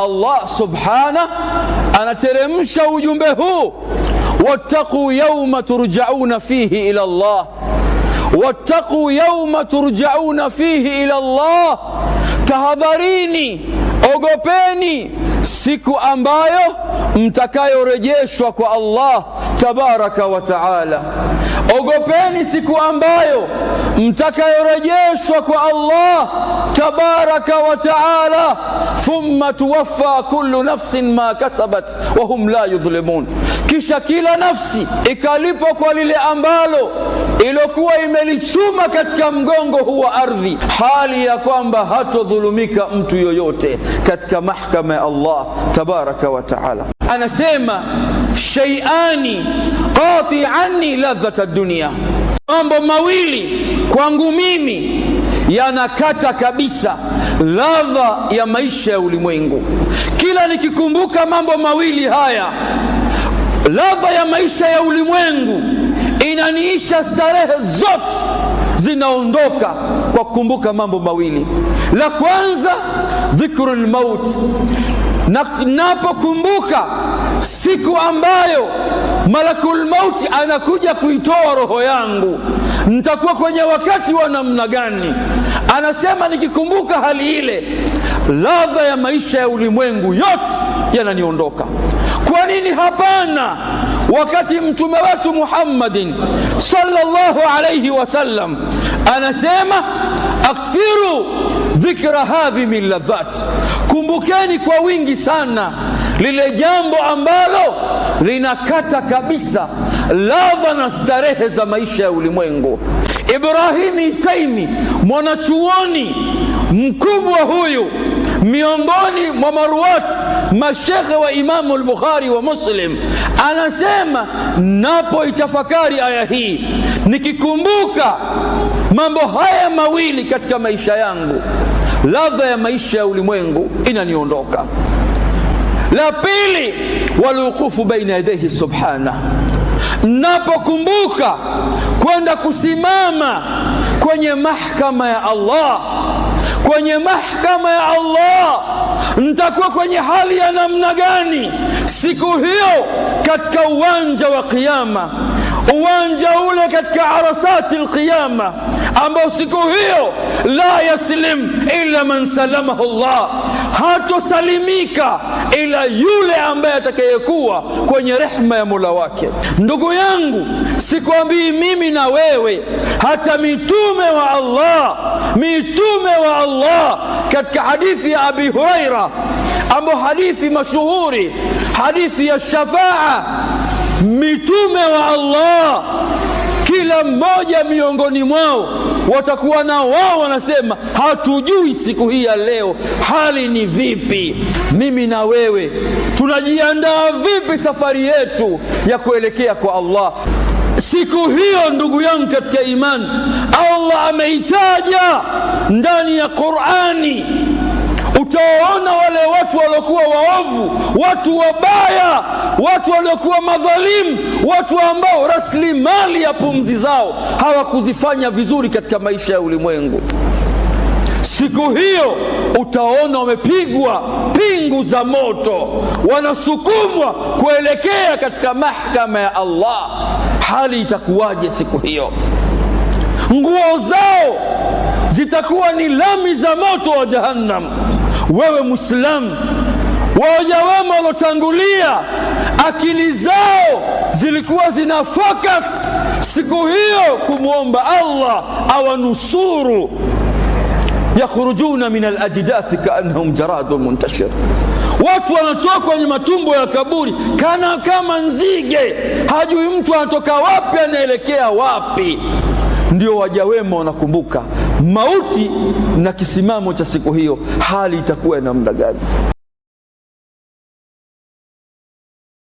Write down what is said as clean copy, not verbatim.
Allah subhanahu anateremsha ujumbe huu, wattaqu yawma turja'una fihi ila Allah, wattaqu yawma turja'una fihi ila Allah, tahadharini, ogopeni siku ambayo mtakayorejeshwa kwa Allah tabaraka wa taala. Ogopeni siku ambayo mtakayorejeshwa kwa Allah tabaraka wa taala, thumma tuwaffa kullu nafsin ma kasabat wa hum la yudhlimun, kisha kila nafsi ikalipwa kwa lile ambalo ilokuwa imelichuma katika mgongo huu wa ardhi, hali ya kwamba hatodhulumika mtu yoyote katika mahkama ya Allah tabaraka wa taala. Anasema shay'ani qati'ani ladhata dunya, mambo mawili kwangu mimi yanakata kabisa ladha ya maisha ya ulimwengu. Kila nikikumbuka mambo mawili haya, ladha ya maisha ya ulimwengu inaniisha, starehe zote zinaondoka kwa kukumbuka mambo mawili. La kwanza dhikrul maut, napokumbuka siku ambayo malakul mauti anakuja kuitoa roho yangu, nitakuwa kwenye wakati wa namna gani? Anasema nikikumbuka hali ile, ladha ya maisha ya ulimwengu yote yananiondoka. Kwa nini? Hapana, wakati mtume wetu Muhammadin sallallahu alayhi wasallam anasema akthiru dhikra hadhi min ladhat, kumbukeni kwa wingi sana lile jambo ambalo linakata kabisa ladha na starehe za maisha ya ulimwengu. Ibrahimi Taimi, mwanachuoni mkubwa huyu, miongoni mwa maruwat mashekhe wa Imamu al-Bukhari wa Muslim, anasema napo itafakari aya hii, nikikumbuka mambo haya mawili katika maisha yangu, ladha ya maisha ya ulimwengu inaniondoka. La pili, waluqufu baina yadayhi subhanahu, napokumbuka kwenda kusimama kwenye mahkama ya Allah, kwenye mahkama ya Allah, nitakuwa kwenye hali ya namna gani siku hiyo katika uwanja wa Kiyama, uwanja ule katika arasati al-Qiyama, ambao siku hiyo la yaslim illa man salamahu Allah, hatosalimika ila yule ambaye atakayekuwa kwenye rehema ya Mola wake. Ndugu yangu, sikwambii mimi na wewe, hata mitume wa Allah katika hadithi ya Abi Huraira, ambayo hadithi mashuhuri, hadithi ya shafaa, mitume wa Allah kila mmoja miongoni mwao watakuwa na wao wanasema, hatujui siku hii ya leo hali ni vipi. Mimi na wewe tunajiandaa vipi safari yetu ya kuelekea kwa Allah siku hiyo? Ndugu yangu katika imani, Allah ameitaja ndani ya Qur'ani. Utaona wale watu waliokuwa waovu, watu wabaya, watu waliokuwa madhalimu, watu ambao rasilimali ya pumzi zao hawakuzifanya vizuri katika maisha ya ulimwengu. Siku hiyo utaona wamepigwa pingu za moto, wanasukumwa kuelekea katika mahkama ya Allah. Hali itakuwaje siku hiyo? Nguo zao zitakuwa ni lami za moto wa Jahannam. Wewe Muislamu, waja wema waliotangulia, akili zao zilikuwa zina focus siku hiyo kumwomba Allah awanusuru. Yakhrujuna min al-ajdathi ka'annahum jaradun muntashir, watu wanatoka kwenye matumbo ya kaburi kama nzige, hajui mtu anatoka wapi anaelekea wapi. Ndio waja wema wanakumbuka mauti na kisimamo cha siku hiyo, hali itakuwa namna gani?